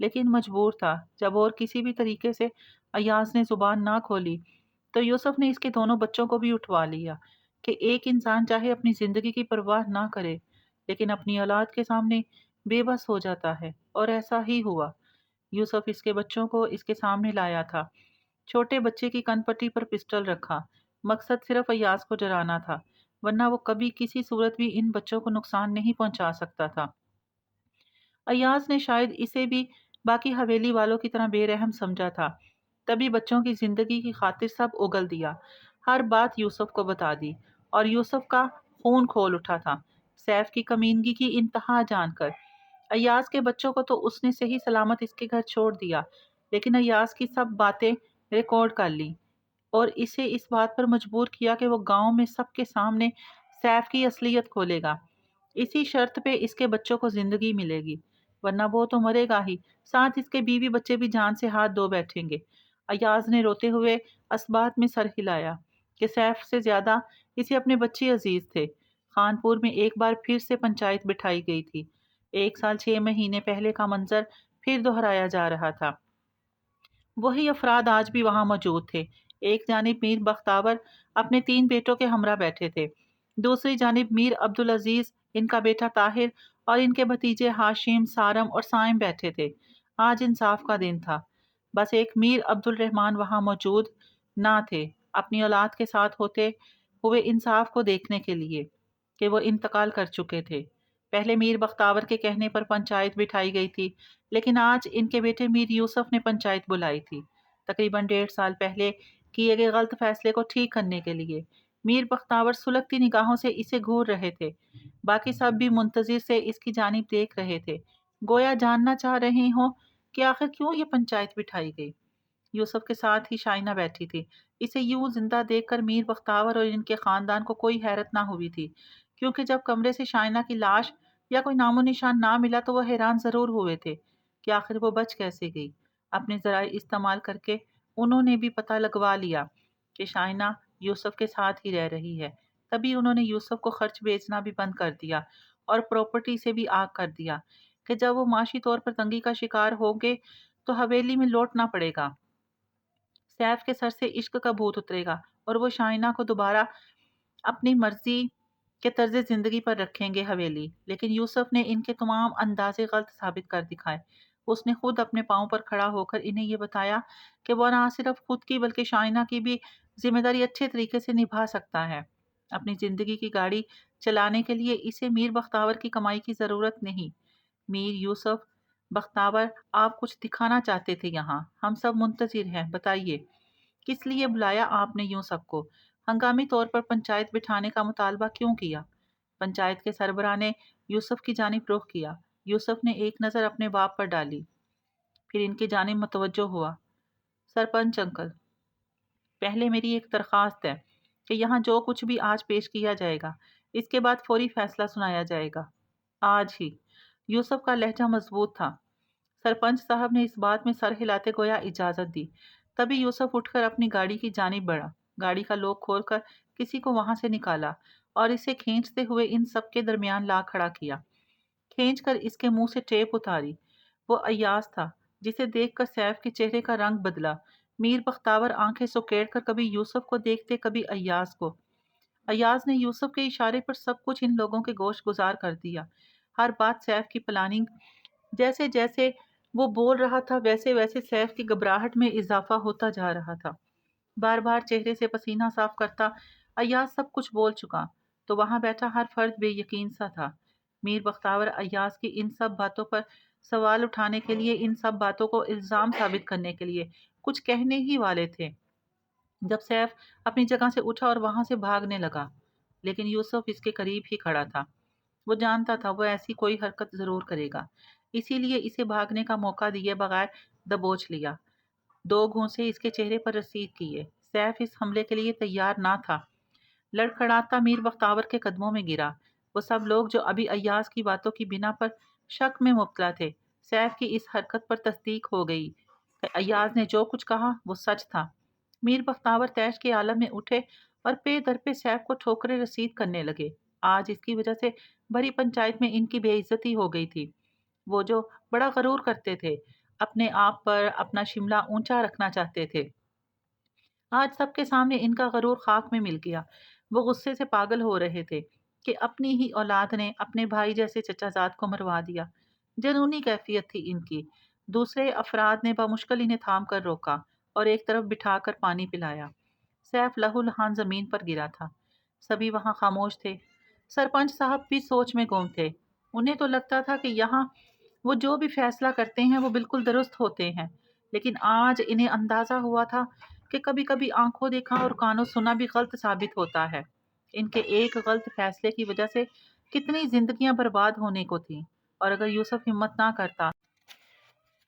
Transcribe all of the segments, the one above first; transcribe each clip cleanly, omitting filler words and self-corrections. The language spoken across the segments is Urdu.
لیکن مجبور تھا۔ جب اور کسی بھی طریقے سے ایاز نے زبان نہ کھولی تو یوسف نے اس کے دونوں بچوں کو بھی اٹھوا لیا کہ ایک انسان چاہے اپنی زندگی کی پرواہ نہ کرے لیکن اپنی اولاد کے سامنے بے بس ہو جاتا ہے، اور ایسا ہی ہوا۔ یوسف اس کے بچوں کو اس کے سامنے لایا تھا، چھوٹے بچے کی کن پٹی پر پسٹل رکھا۔ مقصد صرف ایاز کو ڈرانا تھا، ورنہ وہ کبھی کسی صورت بھی ان بچوں کو نقصان نہیں پہنچا سکتا تھا۔ ایاز نے شاید اسے بھی باقی حویلی والوں کی طرح بے رحم سمجھا تھا، تبھی بچوں کی زندگی کی خاطر سب اگل دیا، ہر بات یوسف کو بتا دی، اور یوسف کا خون کھول اٹھا تھا سیف کی کمینگی کی انتہا جان کر۔ ایاز کے بچوں کو تو اس نے صحیح سلامت اس کے گھر چھوڑ دیا، لیکن ایاز کی سب باتیں ریکارڈ کر لی اور اسے اس بات پر مجبور کیا کہ وہ گاؤں میں سب کے سامنے سیف کی اصلیت کھولے گا۔ اسی شرط پہ اس کے بچوں کو زندگی ملے گی، ورنہ وہ تو مرے گا ہی، ساتھ اس کے بیوی بچے بھی جان سے ہاتھ دھو بیٹھیں گے۔ ایاز نے روتے ہوئے اسبات میں سر ہلایا کہ سیف سے زیادہ اسے اپنے بچے عزیز تھے۔ خانپور میں ایک بار پھر سے پنچایت بٹھائی گئی تھی۔ 1 سال 6 مہینے پہلے کا منظر پھر دہرایا جا رہا تھا۔ وہی افراد آج بھی وہاں موجود تھے۔ ایک جانب میر بختاور اپنے 3 بیٹوں کے ہمراہ بیٹھے تھے، دوسری جانب میر عبدالعزیز، ان کا بیٹا طاہر اور ان کے بھتیجے ہاشم، سارم اور سائم بیٹھے تھے۔ آج انصاف کا دن تھا، بس ایک میر عبد الرحمان وہاں موجود نہ تھے، اپنی اولاد کے ساتھ ہوتے ہوئے انصاف کو دیکھنے کے لیے کہ وہ انتقال کر چکے تھے۔ پہلے میر بختاور کے کہنے پر پنچایت بٹھائی گئی تھی، لیکن آج ان کے بیٹے میر یوسف نے پنچایت بلائی تھی، تقریباً 1.5 سال پہلے کیے گئے غلط فیصلے کو ٹھیک کرنے کے لیے۔ میر بختاور سلگتی نگاہوں سے اسے گھور رہے تھے، باقی سب بھی منتظر سے اس کی جانب دیکھ رہے تھے، گویا جاننا چاہ رہے ہوں کہ آخر کیوں یہ پنچایت بٹھائی گئی۔ یوسف کے ساتھ ہی شائنہ بیٹھی تھی۔ اسے یوں زندہ دیکھ کر میر بختاور اور ان کے خاندان کو کوئی حیرت نہ ہوئی تھی، کیونکہ جب کمرے سے شائنہ کی لاش یا کوئی نام و نشان نہ ملا تو وہ حیران ضرور ہوئے تھے کہ آخر وہ بچ کیسے گئی۔ اپنے ذرائع استعمال کر کے انہوں نے بھی پتہ لگوا لیا کہ شائنہ یوسف کے ساتھ ہی رہ رہی ہے۔ تبھی انہوں نے یوسف کو خرچ بیچنا بھی بند کر دیا اور پراپرٹی سے بھی آگ کر دیا کہ جب وہ معاشی طور پر تنگی کا شکار ہوں گے تو حویلی میں لوٹنا پڑے گا، سیف کے سر سے عشق کا بھوت اترے گا اور وہ شائنہ کو دوبارہ اپنی مرضی کے طرز زندگی پر رکھیں گے حویلی۔ لیکن یوسف نے ان کے تمام اندازے غلط ثابت کر دکھائے۔ اس نے خود اپنے پاؤں پر کھڑا ہو کر انہیں یہ بتایا کہ وہ نہ صرف خود کی بلکہ شائنہ کی بھی ذمہ داری اچھے طریقے سے نبھا سکتا ہے۔ اپنی زندگی کی گاڑی چلانے کے لیے اسے میر بختاور کی کمائی کی ضرورت نہیں۔ میر یوسف بختاور، آپ کچھ دکھانا چاہتے تھے یہاں، ہم سب منتظر ہیں، بتائیے کس لیے بلایا آپ نے یوں سب کو؟ ہنگامی طور پر پنچایت بٹھانے کا مطالبہ کیوں کیا؟ پنچایت کے سربراہ نے یوسف کی جانب رخ کیا۔ یوسف نے ایک نظر اپنے باپ پر ڈالی، پھر ان کی جانب متوجہ ہوا۔ سرپنچ انکل، پہلے میری ایک درخواست ہے کہ یہاں جو کچھ بھی آج پیش کیا جائے گا اس کے بعد فوری فیصلہ سنایا جائے گا، آج ہی۔ یوسف کا لہجہ مضبوط تھا۔ سرپنچ صاحب نے اس بات میں سر ہلاتے گویا اجازت دی۔ تبھی یوسف اٹھ کر اپنی گاڑی کی جانب بڑھا، گاڑی کا لوک کھول کر کسی کو وہاں سے نکالا اور اسے کھینچتے ہوئے ان سب کے درمیان لا کھڑا کیا، کھینچ کر اس کے منہ سے ٹیپ اتاری۔ وہ ایاز تھا جسے دیکھ کر سیف کے چہرے کا رنگ بدلا۔ میر بختاور آنکھیں سکیڑ کر کبھی یوسف کو دیکھتے کبھی ایاز کو۔ ایاز نے یوسف کے اشارے پر سب کچھ ان لوگوں کے گوش گزار کر دیا، ہر بات سیف کی پلاننگ۔ جیسے جیسے وہ بول رہا تھا ویسے ویسے سیف کی گھبراہٹ میں اضافہ ہوتا جا رہا تھا۔ بار بار چہرے سے پسینہ صاف کرتا ایاز سب کچھ بول چکا تو وہاں بیٹھا ہر فرد بے یقین سا تھا۔ میر بختاور ایاز کی ان سب باتوں پر سوال اٹھانے کے لیے، ان سب باتوں کو الزام ثابت کرنے کے لیے کچھ کہنے ہی والے تھے جب سیف اپنی جگہ سے اٹھا اور وہاں سے بھاگنے لگا، لیکن یوسف اس کے قریب ہی کھڑا تھا۔ وہ جانتا تھا وہ ایسی کوئی حرکت ضرور کرے گا، اسی لیے اسے بھاگنے کا موقع دیے بغیر دبوچ لیا، 2 گھونسے اس کے چہرے پر رسید کیے۔ سیف اس حملے کے لیے تیار نہ تھا، لڑکھڑاتا میر بختاور کے قدموں میں گرا۔ وہ سب لوگ جو ابھی ایاز کی باتوں کی بنا پر شک میں مبتلا تھے، سیف کی اس حرکت پر تصدیق ہو گئی کہ ایاز نے جو کچھ کہا وہ سچ تھا۔ میر بختاور طیش کے عالم میں اٹھے اور پے در پہ سیف کو ٹھوکریں رسید کرنے لگے۔ آج اس کی وجہ سے بھری پنچایت میں ان کی بے عزتی ہو گئی تھی۔ وہ جو بڑا غرور کرتے تھے، اپنے آپ پر اپنا شملہ اونچا رکھنا چاہتے تھے۔ آج سب کے سامنے ان کا غرور خاک میں مل گیا۔ وہ غصے سے پاگل ہو رہے تھے کہ اپنی ہی اولاد نے اپنے بھائی جیسے چچا زاد کو مروا دیا۔ جنونی کیفیت تھی ان کی۔ دوسرے افراد نے بمشکل انہیں تھام کر روکا اور ایک طرف بٹھا کر پانی پلایا۔ سیف لہو لہان زمین پر گرا تھا۔ سبھی وہاں خاموش تھے۔ سرپنچ صاحب بھی سوچ میں گم تھے۔ انہیں تو لگتا تھا کہ یہاں وہ جو بھی فیصلہ کرتے ہیں وہ بالکل درست ہوتے ہیں، لیکن آج انہیں اندازہ ہوا تھا کہ کبھی کبھی آنکھوں دیکھا اور کانوں سنا بھی غلط ثابت ہوتا ہے۔ ان کے ایک غلط فیصلے کی وجہ سے کتنی زندگیاں برباد ہونے کو تھیں، اور اگر یوسف ہمت نہ کرتا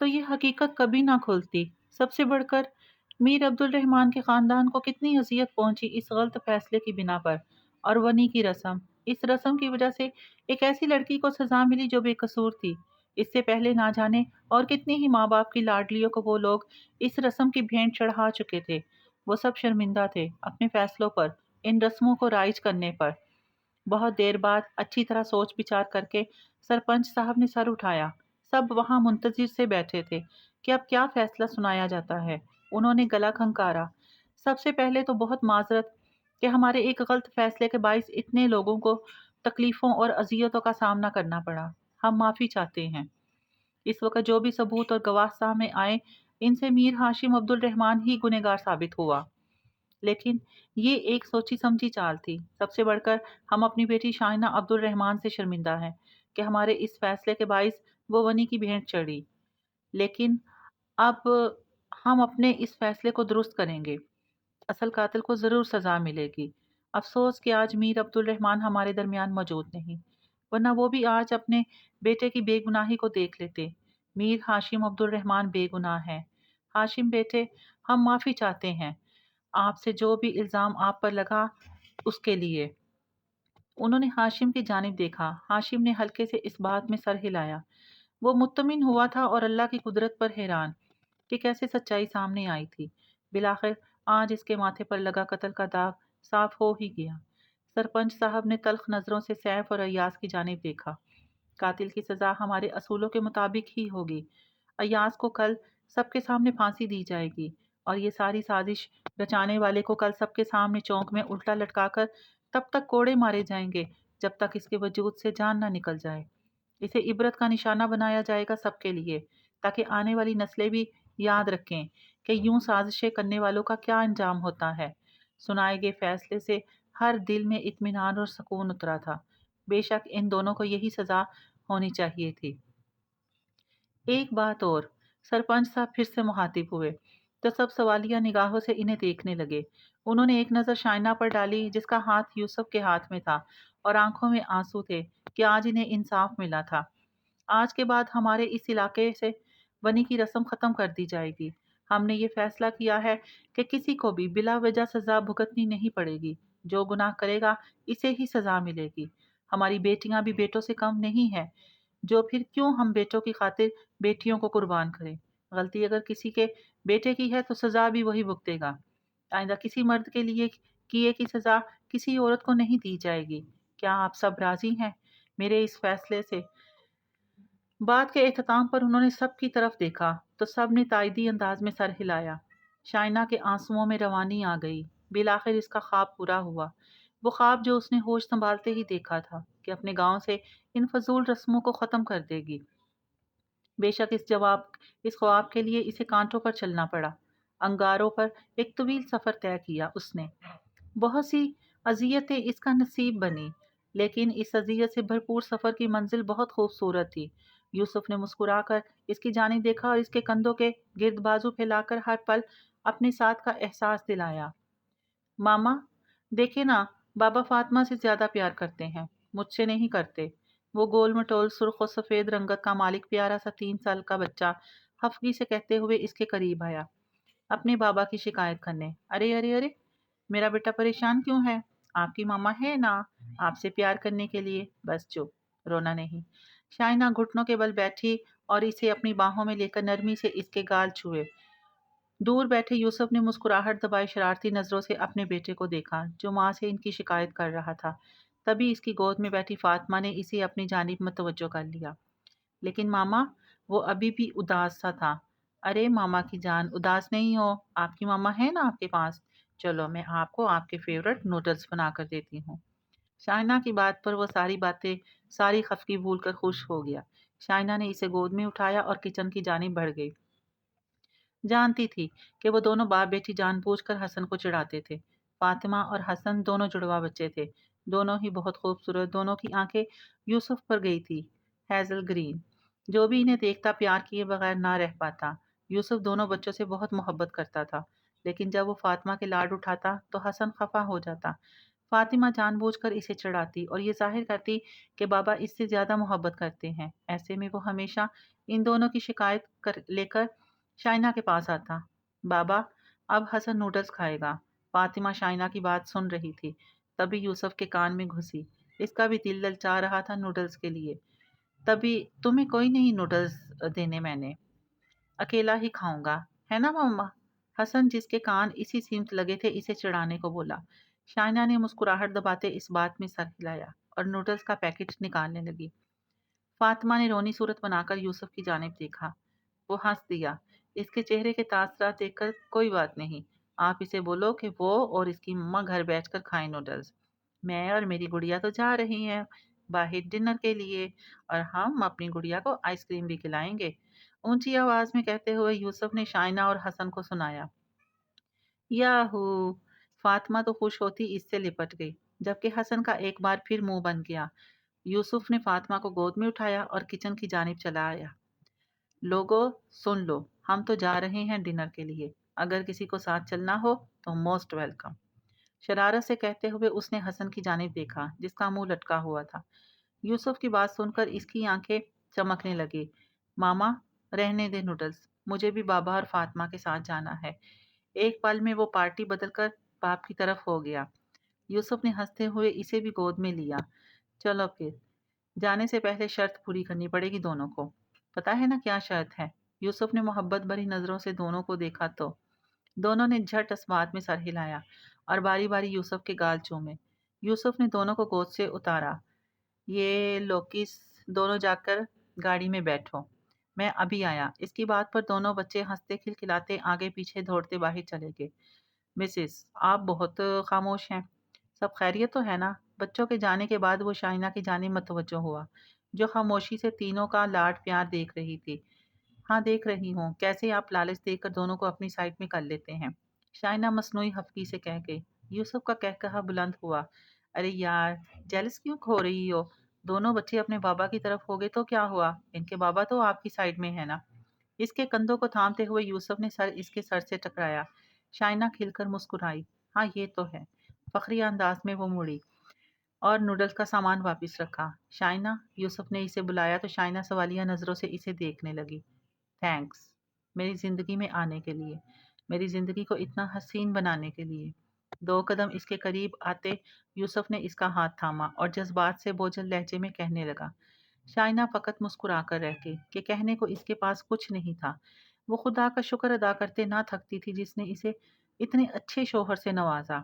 تو یہ حقیقت کبھی نہ کھلتی۔ سب سے بڑھ کر میر عبد الرحمان کے خاندان کو کتنی اذیت پہنچی اس غلط فیصلے کی بنا پر۔ اور ونی کی رسم، اس رسم کی وجہ سے ایک ایسی لڑکی کو سزا ملی جو بے قصور تھی۔ اس سے پہلے نہ جانے اور کتنی ہی ماں باپ کی لاڈلیوں کو وہ لوگ اس رسم کی بھینٹ چڑھا چکے تھے۔ وہ سب شرمندہ تھے اپنے فیصلوں پر، ان رسموں کو رائج کرنے پر۔ بہت دیر بعد اچھی طرح سوچ بچار کر کے سرپنچ صاحب نے سر اٹھایا۔ سب وہاں منتظر سے بیٹھے تھے کہ اب کیا فیصلہ سنایا جاتا ہے۔ انہوں نے گلا کھنکارا۔ سب سے پہلے تو بہت معذرت کہ ہمارے ایک غلط فیصلے کے باعث اتنے لوگوں کو تکلیفوں اور اذیتوں کا سامنا کرنا پڑا۔ ہم معافی چاہتے ہیں۔ اس وقت جو بھی ثبوت اور گواہ سامنے آئے، ان سے میر ہاشم عبد الرحمان ہی گنہگار ثابت ہوا۔ لیکن یہ ایک سوچی سمجھی چال تھی۔ سب سے بڑھ کر ہم اپنی بیٹی شائنہ عبد الرحمان سے شرمندہ ہیں کہ ہمارے اس فیصلے کے باعث وہ ونی کی بھینٹ چڑھی۔ لیکن اب ہم اپنے اس فیصلے کو درست کریں گے۔ اصل قاتل کو ضرور سزا ملے گی۔ افسوس کہ آج میر عبد الرحمان ہمارے درمیان موجود نہیں، ورنہ وہ بھی آج اپنے بیٹے کی بے گناہی کو دیکھ لیتے۔ میر ہاشم عبد الرحمان بے گناہ ہیں۔ ہاشم بیٹے، ہم معافی چاہتے ہیں آپ سے جو بھی الزام آپ پر لگا اس کے لیے۔ انہوں نے ہاشم کی جانب دیکھا۔ ہاشم نے ہلکے سے اس بات میں سر ہلایا۔ وہ مطمئن ہوا تھا اور اللہ کی قدرت پر حیران کہ کیسے سچائی سامنے آئی تھی۔ بالآخر آج اس کے ماتھے پر لگا قتل کا داغ صاف ہو ہی گیا۔ سرپنچ صاحب نے تلخ نظروں سے سیف اور ایاز کی جانب دیکھا۔ قاتل کی سزا ہمارے اصولوں کے مطابق ہی ہوگی۔ ایاز کو کل سب کے سامنے پھانسی دی جائے گی، اور یہ ساری سازش رچانے والے کو کل سب کے سامنے چونک میں الٹا لٹکا کر تب تک کوڑے مارے جائیں گے جب تک اس کے وجود سے جان نہ نکل جائے۔ اسے عبرت کا نشانہ بنایا جائے گا سب کے لیے، تاکہ آنے والی نسلیں بھی یاد رکھیں کہ یوں سازشیں کرنے والوں کا کیا انجام ہوتا ہے۔ سنائے گئے فیصلے سے ہر دل میں اطمینان اور سکون اترا تھا۔ بے شک ان دونوں کو یہی سزا ہونی چاہیے تھی۔ ایک بات اور، سرپنچ صاحب پھر سے مخاطب ہوئے تو سب سوالیہ نگاہوں سے انہیں دیکھنے لگے۔ انہوں نے ایک نظر شائنہ پر ڈالی جس کا ہاتھ یوسف کے ہاتھ میں تھا اور آنکھوں میں آنسو تھے کہ آج انہیں انصاف ملا تھا۔ آج کے بعد ہمارے اس علاقے سے ونی کی رسم ختم کر دی جائے گی۔ ہم نے یہ فیصلہ کیا ہے کہ کسی کو بھی بلا وجہ سزا بھگتنی نہیں پڑے گی۔ جو گناہ کرے گا اسے ہی سزا ملے گی۔ ہماری بیٹیاں بھی بیٹوں سے کم نہیں ہیں، جو پھر کیوں ہم بیٹوں کی خاطر بیٹیوں کو قربان کریں۔ غلطی اگر کسی کے بیٹے کی ہے تو سزا بھی وہی بھگتے گا۔ آئندہ کسی مرد کے لیے کیے کی سزا کسی عورت کو نہیں دی جائے گی۔ کیا آپ سب راضی ہیں میرے اس فیصلے سے؟ بات کے اختتام پر انہوں نے سب کی طرف دیکھا تو سب نے تائیدی انداز میں سر ہلایا۔ شائنہ کے آنسوؤں میں روانی آ گئی۔ بالآخر اس کا خواب پورا ہوا۔ وہ خواب جو اس نے ہوش سنبھالتے ہی دیکھا تھا کہ اپنے گاؤں سے ان فضول رسموں کو ختم کر دے گی۔ بے شک اس خواب کے لیے اسے کانٹوں پر چلنا پڑا۔ انگاروں پر ایک طویل سفر طے کیا اس نے۔ بہت سی اذیتیں اس کا نصیب بنی، لیکن اس اذیت سے بھرپور سفر کی منزل بہت خوبصورت تھی۔ یوسف نے مسکرا کر اس کی جانب دیکھا اور اس کے کندھوں کے گرد بازو پھیلا کر ہر پل اپنے ساتھ کا احساس دلایا۔ ماما، دیکھے نا، بابا فاطمہ سے زیادہ پیار کرتے ہیں، مجھ سے نہیں کرتے۔ وہ گول مٹول سرخ و سفید رنگت کا مالک پیارا سا 3 سال کا بچہ خفگی سے کہتے ہوئے اس کے قریب آیا، اپنے بابا کی شکایت کرنے۔ ارے ارے ارے، میرا بیٹا پریشان کیوں ہے؟ آپ کی ماما ہے نا آپ سے پیار کرنے کے لیے، بس چپ، رونا نہیں۔ شائنہ گھٹنوں کے بل بیٹھی اور اسے اپنی باہوں میں لے کر نرمی سے اس کے گال چھوئے۔ دور بیٹھے یوسف نے مسکراہٹ دبائے شرارتی نظروں سے اپنے بیٹے کو دیکھا جو ماں سے ان کی شکایت کر رہا تھا۔ تبھی اس کی گود میں بیٹھی فاطمہ نے اسے اپنی جانب متوجہ کر لیا۔ لیکن ماما، وہ ابھی بھی اداس سا تھا۔ ارے ماما کی جان، اداس نہیں ہو، آپ کی ماما ہے نا آپ کے پاس؟ چلو میں آپ کو آپ کے فیورٹ نوڈلز بنا کر دیتی ہوں۔ شائنا کی بات پر وہ ساری باتیں، ساری خفگی بھول کر خوش ہو گیا۔ شائنا نے اسے گود میں اٹھایا اور کچن کی جانب بڑھ گئی۔ جانتی تھی کہ وہ دونوں باپ بیٹی جان بوجھ کر حسن کو چڑھاتے تھے۔ فاطمہ اور حسن دونوں جڑوا بچے تھے، دونوں ہی بہت خوبصورت، دونوں کی آنکھیں یوسف پر گئی تھی، ہیزل گرین۔ جو بھی انہیں دیکھتا پیار کیے بغیر نہ رہ پاتا۔ یوسف دونوں بچوں سے بہت محبت کرتا تھا، لیکن جب وہ فاطمہ کے لاڈ اٹھاتا تو حسن خفا ہو جاتا۔ فاطمہ جان بوجھ کر اسے چڑھاتی اور یہ ظاہر کرتی کہ بابا اس سے زیادہ محبت کرتے ہیں۔ ایسے میں وہ ہمیشہ ان دونوں کی شکایت لے کر شائنا کے پاس آتا۔ بابا اب حسن نوڈلز کھائے گا۔ فاطمہ شائنا کی بات سن رہی تھی، تبھی یوسف کے کان میں گھسی۔ اس کا بھی دل للچا رہا تھا نوڈلز کے لیے۔ تبھی تمہیں کوئی نہیں نوڈلز دینے، میں نے اکیلا ہی کھاؤں گا، ہے نا مما؟ حسن جس کے کان اسی سمت لگے تھے اسے چڑھانے کو بولا۔ شائنا نے مسکراہٹ دباتے اس بات میں سر ہلایا اور نوڈلز کا پیکٹ نکالنے لگی۔ فاطمہ نے رونی صورت بنا کر یوسف کی جانب دیکھا۔ وہ ہنس دیا۔ اس کے چہرے کے تاثرات دیکھ کر کوئی بات نہیں، آپ اسے بولو کہ وہ اور اس کی مما گھر بیٹھ کر کھائیں نوڈلز۔ میں اور میری گڑیا تو جا رہی ہیں باہر ڈنر کے لیے، اور ہم اپنی گڑیا کو آئس کریم بھی کھلائیں گے، اونچی آواز میں کہتے ہوئے یوسف نے شائنا اور حسن کو سنایا۔ یاہو! فاطمہ تو خوش ہوتی اس سے لپٹ گئی، جبکہ حسن کا ایک بار پھر منہ بن گیا۔ یوسف نے فاطمہ کو گود میں اٹھایا اور کچن کی جانب چلا آیا۔ لوگو سن لو، ہم تو جا رہے ہیں ڈنر کے لیے، اگر کسی کو ساتھ چلنا ہو تو موسٹ ویلکم۔ شرارت سے کہتے ہوئے اس نے حسن کی جانب دیکھا جس کا منہ لٹکا ہوا تھا۔ یوسف کی بات سن کر اس کی آنکھیں چمکنے لگی۔ ماما رہنے دے نوڈلز، مجھے بھی بابا اور فاطمہ کے ساتھ جانا ہے۔ ایک پل میں وہ پارٹی بدل کر باپ کی طرف ہو گیا۔ یوسف نے ہنستے ہوئے اسے بھی گود میں لیا۔ چلو پھر، جانے سے پہلے شرط پوری کرنی پڑے گی دونوں کو۔ پتا ہے نا کیا شرط ہے؟ یوسف نے محبت بھری نظروں سے دونوں کو دیکھا تو دونوں نے جھٹ اس بات میں سر ہلایا اور باری باری یوسف کے گال چومے۔ یوسف نے دونوں کو گود سے اتارا۔ یہ لوکس، دونوں جا کر گاڑی میں بیٹھو، میں ابھی آیا۔ اس کی بات پر دونوں بچے ہنستے کھلکھلاتے آگے پیچھے دوڑتے باہر چلے گئے۔ مسز، آپ بہت خاموش ہیں، سب خیریت تو ہے نا؟ بچوں کے جانے کے بعد وہ شائنا کی جانب متوجہ ہوا، جو خاموشی سے تینوں کا لاڈ پیار دیکھ رہی تھی۔ ہاں دیکھ رہی ہوں، کیسے آپ لالچ دیکھ کر دونوں کو اپنی سائڈ میں کر لیتے ہیں، شائنا مصنوعی خفگی سے کہہ گئی۔ یوسف کا کہا بلند ہوا۔ ارے یار، جیلس کیوں کھو رہی ہو؟ دونوں بچے اپنے بابا کی طرف ہو گئے تو کیا ہوا، ان کے بابا تو آپ کی سائڈ میں ہے نا۔ اس کے کندھوں کو تھامتے ہوئے یوسف نے سر اس کے سر سے ٹکرایا۔ شائنا کھل کر مسکرائی۔ ہاں یہ تو ہے، فخریہ انداز میں وہ مڑی اور نوڈلز کا سامان واپس رکھا۔ شائنا، یوسف نے اسے بلایا تو شائنا سوالیہ نظروں سے اسے دیکھنے لگی۔ تھینکس میری زندگی میں آنے کے لیے، میری زندگی کو اتنا حسین بنانے کے لیے۔ 2 قدم اس کے قریب آتے یوسف نے اس کا ہاتھ تھاما اور جذبات سے بوجھل لہجے میں کہنے لگا۔ شائنا فقط مسکرا کر رہ گئی کہ کہنے کو اس کے پاس کچھ نہیں تھا۔ وہ خدا کا شکر ادا کرتے نہ تھکتی تھی جس نے اسے اتنے اچھے شوہر سے نوازا۔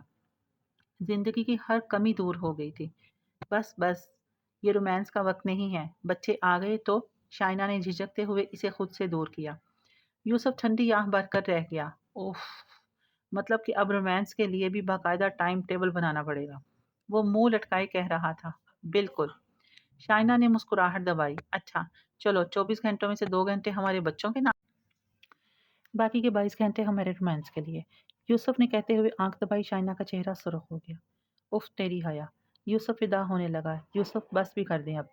زندگی کی ہر کمی دور ہو گئی تھی۔ بس بس، یہ رومانس کا وقت نہیں ہے، بچے آ گئے تو شائنا نے جھجکتے ہوئے اسے خود سے دور کیا۔ یوسف ٹھنڈی آنکھ بھر کر رہ گیا۔ اوف، مطلب کہ اب رومانس کے لیے بھی باقاعدہ ٹائم ٹیبل بنانا پڑے گا۔ وہ منہ لٹکائے کہہ رہا تھا۔ بالکل۔ شائنا نے مسکراہٹ دبائی۔ اچھا چلو، 24 گھنٹوں میں سے 2 گھنٹے ہمارے بچوں کے نام، باقی کے 22 گھنٹے ہمارے رومانس کے لیے، یوسف نے کہتے ہوئے آنکھ دبائی۔ شائنا کا چہرہ سرخ ہو گیا۔ اف تیری حیا! یوسف فدا ہونے لگا۔ یوسف بس بھی کر دیں اب۔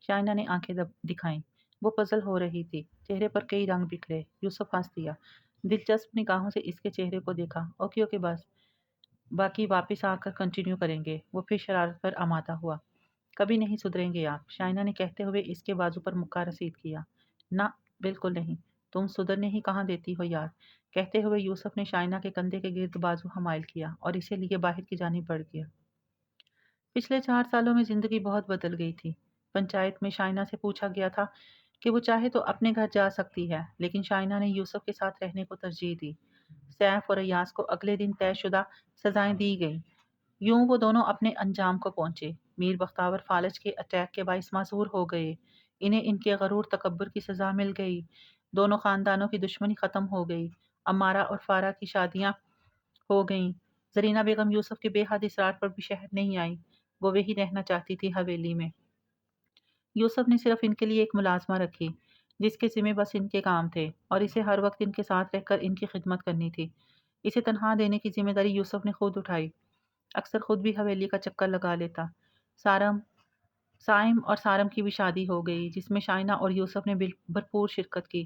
شائنا نے آنکھیں دکھائیں۔ وہ پزل ہو رہی تھی، چہرے پر کئی رنگ بکھرے۔ یوسف ہنس دیا، دلچسپ نگاہوں سے اس کے چہرے کو دیکھا۔ اوکے اوکے بس، باقی واپس آ کر کنٹینیو کریں گے۔ وہ پھر شرارت پر آمادہ ہوا۔ کبھی نہیں سدھریں گے آپ، شائنا نے کہتے ہوئے اس کے بازو پر مکہ رسید کیا۔ نہ بالکل نہیں، تم سدھرنے ہی کہاں دیتی ہو یار۔ کہتے ہوئے یوسف نے شائنا کے کندھے کے گرد بازو حمائل کیا اور اسے لیے باہر کی جانب بڑھ گیا۔ پچھلے 4 سالوں میں زندگی بہت بدل گئی تھی۔ پنچایت میں شائنا سے پوچھا گیا تھا کہ وہ چاہے تو اپنے گھر جا سکتی ہے، لیکن شائنا نے یوسف کے ساتھ رہنے کو ترجیح دی۔ سیف اور ایاز کو اگلے دن طے شدہ سزائیں دی گئیں۔ یوں وہ دونوں اپنے انجام کو پہنچے۔ میر بختیار فالج کے اٹیک کے باعث معذور ہو گئے۔ انہیں ان کے غرور تکبر کی سزا مل گئی۔ دونوں خاندانوں کی دشمنی ختم ہو گئی۔ امارہ اور فارہ کی شادیاں ہو گئیں۔ زرینہ بیگم یوسف کے بے حد اصرار پر بھی شہر نہیں آئی، وہ وہی رہنا چاہتی تھی حویلی میں۔ یوسف نے صرف ان کے لیے ایک ملازمہ رکھی جس کے ذمہ بس ان کے کام تھے اور اسے ہر وقت ان کے ساتھ رہ کر ان کی خدمت کرنی تھی۔ اسے تنہا دینے کی ذمہ داری یوسف نے خود اٹھائی، اکثر خود بھی حویلی کا چکر لگا لیتا۔ سارم سائم اور سارم کی بھی شادی ہو گئی جس میں شائنہ اور یوسف نے بھرپور شرکت کی۔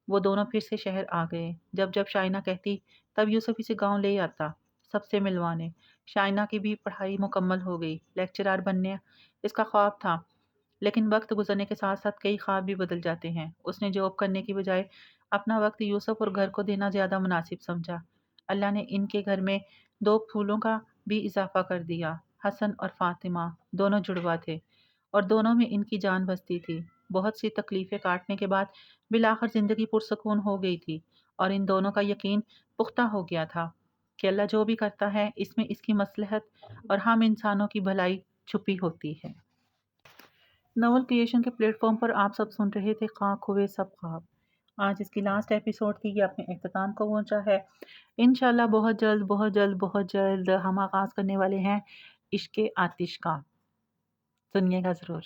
وہ دونوں پھر سے شہر آ گئے۔ جب جب شائنہ کہتی تب یوسف اسے گاؤں لے آتا، سب سے ملوانے۔ شائنہ کی بھی پڑھائی مکمل ہو گئی، لیکچرار بننے اس کا خواب تھا، لیکن وقت گزرنے کے ساتھ ساتھ کئی خواب بھی بدل جاتے ہیں۔ اس نے جاب کرنے کی بجائے اپنا وقت یوسف اور گھر کو دینا زیادہ مناسب سمجھا۔ اللہ نے ان کے گھر میں 2 پھولوں کا بھی اضافہ کر دیا۔ حسن اور فاطمہ دونوں جڑوا تھے اور دونوں میں ان کی جان بستی تھی۔ بہت سی تکلیفیں کاٹنے کے بعد بالآخر زندگی پرسکون ہو گئی تھی اور ان دونوں کا یقین پختہ ہو گیا تھا کہ اللہ جو بھی کرتا ہے اس میں اس کی مصلحت اور ہم انسانوں کی بھلائی چھپی ہوتی ہے۔ ناول کریشن کے پلیٹ فارم پر آپ سب سن رہے تھے خاک ہوئے سب خواب۔ آج اس کی لاسٹ ایپیسوڈ تھی، یہ اپنے اختتام کو پہنچا ہے۔ انشاءاللہ بہت جلد بہت جلد بہت جلد ہم آغاز کرنے والے ہیں عشق آتش کا، سنیے گا ضرور۔